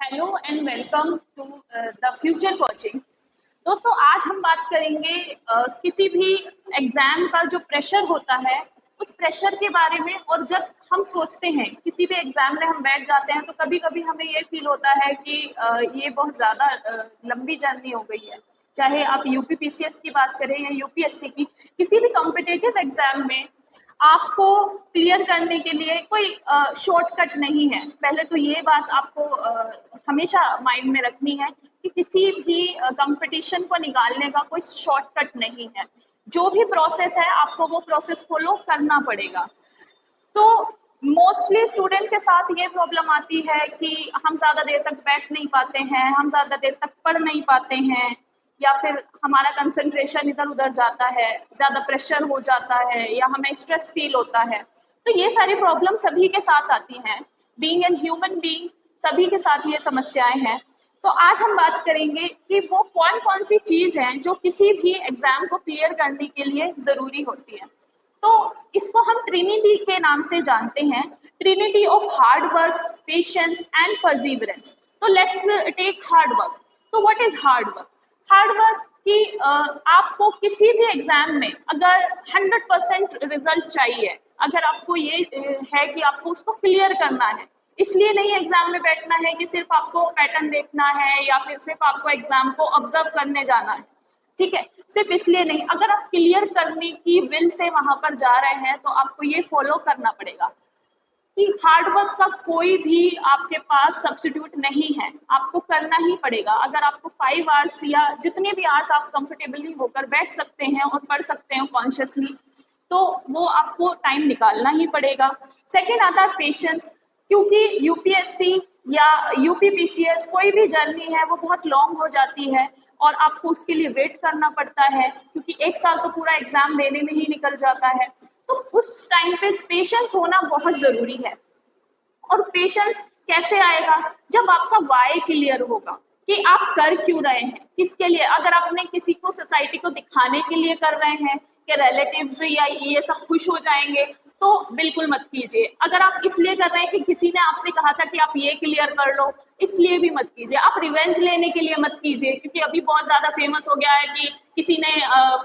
Hello and welcome to the future coaching. दोस्तों, आज हम बात करेंगे किसी भी एग्जाम का जो प्रेशर होता है उस प्रेशर के बारे में। और जब हम सोचते हैं किसी भी एग्जाम में हम बैठ जाते हैं तो कभी कभी हमें ये फील होता है कि ये बहुत ज़्यादा लंबी जर्नी हो गई है। चाहे आप यूपी पीसीएस की बात करें या यूपीएससी की, किसी भी कॉम्पिटिटिव एग्जाम में आपको क्लियर करने के लिए कोई शॉर्टकट नहीं है। पहले तो ये बात आपको हमेशा माइंड में रखनी है कि किसी भी कंपटीशन को निकालने का कोई शॉर्टकट नहीं है। जो भी प्रोसेस है आपको वो प्रोसेस फॉलो करना पड़ेगा। तो मोस्टली स्टूडेंट के साथ ये प्रॉब्लम आती है कि हम ज़्यादा देर तक बैठ नहीं पाते हैं, हम ज़्यादा देर तक पढ़ नहीं पाते हैं, या फिर हमारा कंसंट्रेशन इधर उधर जाता है, ज़्यादा प्रेशर हो जाता है, या हमें स्ट्रेस फील होता है। तो ये सारी प्रॉब्लम सभी के साथ आती हैं। बीइंग एन ह्यूमन बीइंग, सभी के साथ ये समस्याएं हैं। तो आज हम बात करेंगे कि वो कौन कौन सी चीज़ हैं जो किसी भी एग्ज़ाम को क्लियर करने के लिए ज़रूरी होती है। तो इसको हम ट्रिनिटी के नाम से जानते हैं, Trinity of hard work, patience and perseverance. तो लेट्स टेक हार्ड वर्क। तो what is hard work? Hard work कि आपको किसी भी एग्जाम में अगर 100% रिजल्ट चाहिए, अगर आपको ये है कि आपको उसको क्लियर करना है, इसलिए नहीं एग्जाम में बैठना है कि सिर्फ आपको पैटर्न देखना है या फिर सिर्फ आपको एग्जाम को ऑब्जर्व करने जाना है। ठीक है, सिर्फ इसलिए नहीं, अगर आप क्लियर करने की विल से वहां पर जा रहे हैं तो आपको ये फॉलो करना पड़ेगा कि हार्ड वर्क का कोई भी आपके पास सब्स्टिट्यूट नहीं है, आपको करना ही पड़ेगा। अगर आपको 5 आवर्स या जितने भी आवर्स आप कंफर्टेबली होकर बैठ सकते हैं और पढ़ सकते हैं कॉन्शियसली, तो वो आपको टाइम निकालना ही पड़ेगा। सेकेंड आता है पेशेंस, क्योंकि यूपीएससी या यूपी पीसीएस कोई भी जर्नी है वो बहुत लॉन्ग हो जाती है और आपको उसके लिए वेट करना पड़ता है, क्योंकि 1 साल तो पूरा एग्जाम देने में ही निकल जाता है। तो उस टाइम पे पेशेंस होना बहुत ज़रूरी है। और पेशेंस कैसे आएगा? जब आपका वाई क्लियर होगा कि आप कर क्यों रहे हैं, किसके लिए। अगर आपने किसी को सोसाइटी को दिखाने के लिए कर रहे हैं कि रिलेटिव्स या ये सब खुश हो जाएंगे, तो बिल्कुल मत कीजिए। अगर आप इसलिए कर रहे हैं कि किसी ने आपसे कहा था कि आप ये क्लियर कर लो, इसलिए भी मत कीजिए। आप रिवेंज लेने के लिए मत कीजिए, क्योंकि अभी बहुत ज़्यादा फेमस हो गया है कि किसी ने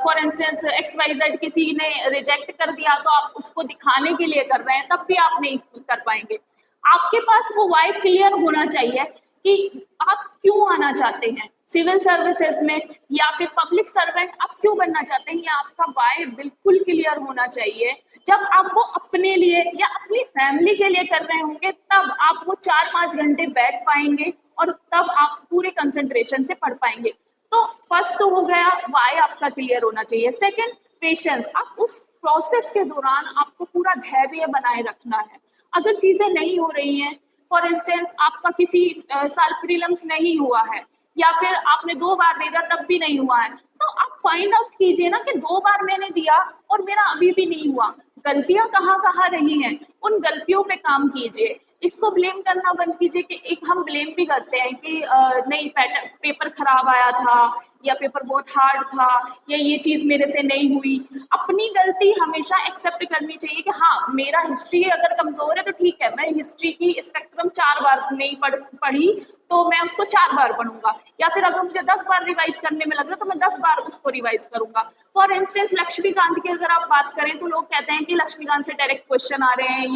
फॉर इंस्टेंस XYZ किसी ने रिजेक्ट कर दिया तो आप उसको दिखाने के लिए कर रहे हैं, तब भी आप नहीं कर पाएंगे। आपके पास वो वाई क्लियर होना चाहिए कि आप क्यों आना चाहते हैं सिविल सर्विसेज में, या फिर पब्लिक सर्वेंट आप क्यों बनना चाहते हैं। ये आपका वाई बिल्कुल क्लियर होना चाहिए। जब आप वो अपने लिए या अपनी फैमिली के लिए कर रहे होंगे, तब आप वो 4-5 घंटे बैठ पाएंगे और तब आप पूरे कंसंट्रेशन से पढ़ पाएंगे। तो फर्स्ट तो हो गया, वाई आपका क्लियर होना चाहिए। Second, patience. आप उस प्रोसेस के दौरान आपको पूरा धैर्य बनाए रखना है। अगर चीजें नहीं हो रही हैं, फॉर इंस्टेंस आपका किसी साल प्रीलिम्स नहीं हुआ है, या फिर आपने 2 बार दे दिया तब भी नहीं हुआ है, तो आप फाइंड आउट कीजिए ना कि 2 बार मैंने दिया और मेरा अभी भी नहीं हुआ, गलतियां कहाँ कहाँ रही हैं, उन गलतियों पे काम कीजिए। इसको ब्लेम करना बंद कीजिए कि एक हम ब्लेम भी करते हैं कि नहीं पेपर खराब आया था, या पेपर बहुत हार्ड था, या ये चीज़ मेरे से नहीं हुई। अपनी गलती हमेशा एक्सेप्ट करनी चाहिए कि हाँ, मेरा हिस्ट्री अगर कमज़ोर है तो ठीक है, मैं हिस्ट्री की स्पेक्ट्रम 4 बार नहीं पढ़ी तो मैं उसको 4 बार पढ़ूंगा, या फिर अगर मुझे 10 बार रिवाइज करने में लग रहा है तो मैं 10 बार उसको रिवाइज करूंगा। फॉर इंस्टेंस लक्ष्मीकांत की अगर आप बात करें तो लोग कहते हैं कि लक्ष्मीकांत से डायरेक्ट क्वेश्चन आ रहे हैं,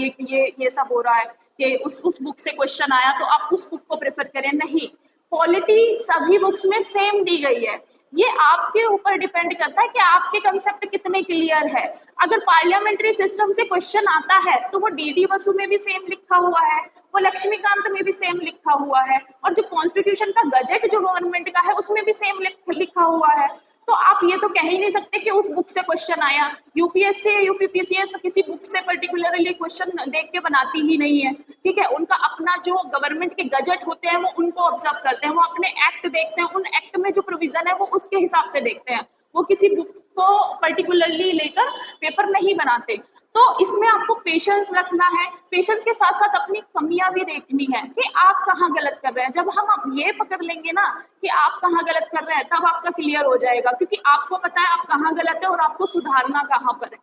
ये सब हो रहा है कि उस बुक से क्वेश्चन आया तो आप उस बुक को प्रेफर करें। नहीं, क्वालिटी सभी बुक्स में सेम दी गई है। ये आपके ऊपर डिपेंड करता है कि आपके कंसेप्ट कितने क्लियर है। अगर पार्लियामेंट्री सिस्टम से क्वेश्चन आता है तो वो डीडी बसु में भी सेम लिखा हुआ है, वो लक्ष्मीकांत में भी सेम लिखा हुआ है, और जो कॉन्स्टिट्यूशन का गजट जो गवर्नमेंट का है उसमें भी सेम लिखा हुआ है। तो आप ये तो कह ही नहीं सकते कि उस बुक से क्वेश्चन आया। यूपीएससी या यूपीपीसीएस किसी बुक से पर्टिकुलरली क्वेश्चन देख के बनाती ही नहीं है। ठीक है, उनका अपना जो गवर्नमेंट के गजट होते हैं वो उनको ऑब्जर्व करते हैं, वो अपने एक्ट देखते हैं, उन एक्ट में जो प्रोविजन है वो उसके हिसाब से देखते हैं, वो किसी बुक को पर्टिकुलरली लेकर पेपर नहीं बनाते। तो इसमें आपको पेशेंस रखना है। पेशेंस के साथ साथ अपनी कमियां भी देखनी है कि आप कहाँ गलत कर रहे हैं। जब हम ये पकड़ लेंगे ना कि आप कहाँ गलत कर रहे हैं, तब आपका क्लियर हो जाएगा, क्योंकि आपको पता है आप कहाँ गलत है और आपको सुधारना कहाँ पर है।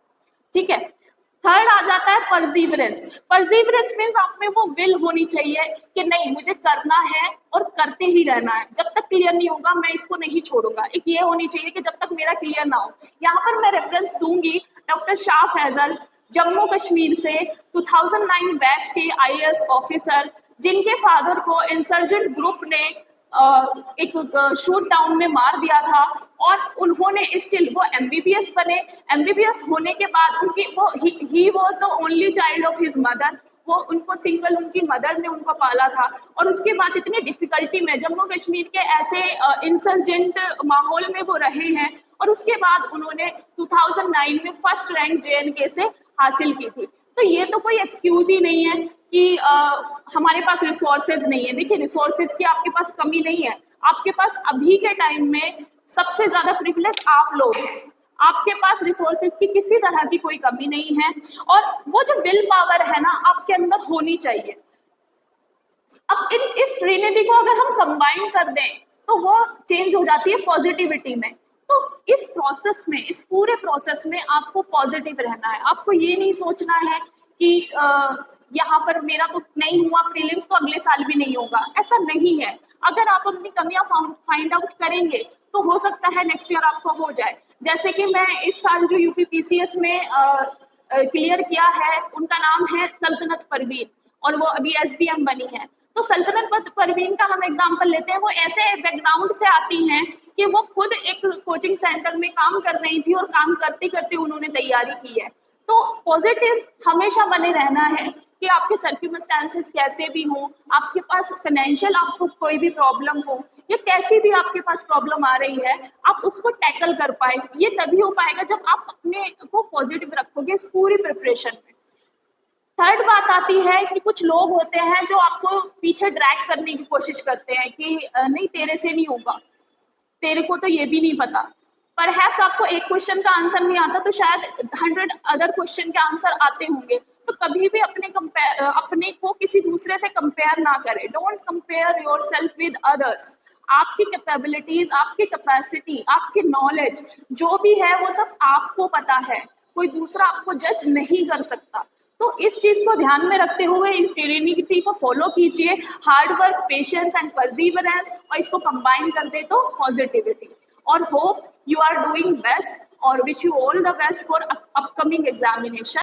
ठीक है, थर्ड आ जाता है परसिवरेंस। परसिवरेंस मीन्स आप में वो विल होनी चाहिए कि नहीं, मुझे करना है, और करते ही रहना है। जब तक क्लियर नहीं होगा मैं इसको नहीं छोड़ूंगा। एक ये होनी चाहिए कि जब तक मेरा क्लियर ना हो। यहाँ पर मैं रेफरेंस दूंगी डॉक्टर शाह फैजल, जम्मू कश्मीर से 2009 बैच के आईएएस ऑफिसर, जिनके फादर को इंसर्जेंट ग्रुप ने एक शूट डाउन में मार दिया था, और उन्होंने स्टिल वो एमबीबीएस बने। एमबीबीएस होने के बाद उनकी वो he was the only child of his mother, वो उनको सिंगल उनकी मदर ने उनको पाला था। और उसके बाद इतनी डिफिकल्टी में जम्मू कश्मीर के ऐसे इंसर्जेंट माहौल में वो रहे हैं, और उसके बाद उन्होंने 2009 में फर्स्ट रैंक जेएनके से हासिल की थी। तो ये तो कोई एक्सक्यूज ही नहीं है कि हमारे पास रिसोर्सेज नहीं है। देखिए, रिसोर्सेज की आपके पास कमी नहीं है, आपके पास अभी के टाइम में सबसे ज्यादा प्रिविलेज आप लोग हैं। आपके पास रिसोर्सेज की किसी तरह की कोई कमी नहीं है, और वो जो विल पावर है ना आपके अंदर होनी चाहिए। अब इस ट्रिनिटी को अगर हम कंबाइन कर दें तो वो चेंज हो जाती है पॉजिटिविटी में। तो इस प्रोसेस में, इस पूरे प्रोसेस में आपको पॉजिटिव रहना है। आपको ये नहीं सोचना है कि यहाँ पर मेरा तो नहीं हुआ प्रीलिम्स तो अगले साल भी नहीं होगा, ऐसा नहीं है। अगर आप अपनी कमियां फाइंड आउट करेंगे तो हो सकता है नेक्स्ट ईयर आपको हो जाए। जैसे कि मैं इस साल जो यूपीपीसीएस में क्लियर किया है, उनका नाम है सल्तनत परवीन, और वो अभी एसडीएम बनी है। तो सल्तनत परवीन का हम एग्जांपल लेते हैं। वो ऐसे बैकग्राउंड से आती हैं कि वो खुद एक कोचिंग सेंटर में काम कर रही थी, और काम करते करते उन्होंने तैयारी की है। तो पॉजिटिव हमेशा बने रहना है कि आपके सर्क्यूमस्टेंसेस कैसे भी हों, आपके पास फाइनेंशियल आपको कोई भी प्रॉब्लम हो, या कैसी भी आपके पास प्रॉब्लम आ रही है, आप उसको टैकल कर पाए। ये तभी हो पाएगा जब आप अपने को पॉजिटिव रखोगे इस पूरी प्रिपरेशन में। थर्ड बात आती है कि कुछ लोग होते हैं जो आपको पीछे ड्रैग करने की कोशिश करते हैं कि नहीं तेरे से नहीं होगा, तेरे को तो ये भी नहीं पता। परहैप्स आपको एक क्वेश्चन का आंसर नहीं आता तो शायद 100 अदर क्वेश्चन के आंसर आते होंगे। तो कभी भी अपने को किसी दूसरे से कंपेयर ना करें। Don't compare yourself with others. आपकी कैपेबिलिटीज, आपकी कैपेसिटी, आपकी नॉलेज जो भी है वो सब आपको पता है, कोई दूसरा आपको जज नहीं कर सकता। तो इस चीज को ध्यान में रखते हुए इस ट्रिनिटी को फॉलो कीजिए, hard work, patience and perseverance, और इसको कंबाइन कर दे तो पॉजिटिविटी। और hope you are doing best, or wish you all the best for upcoming examination.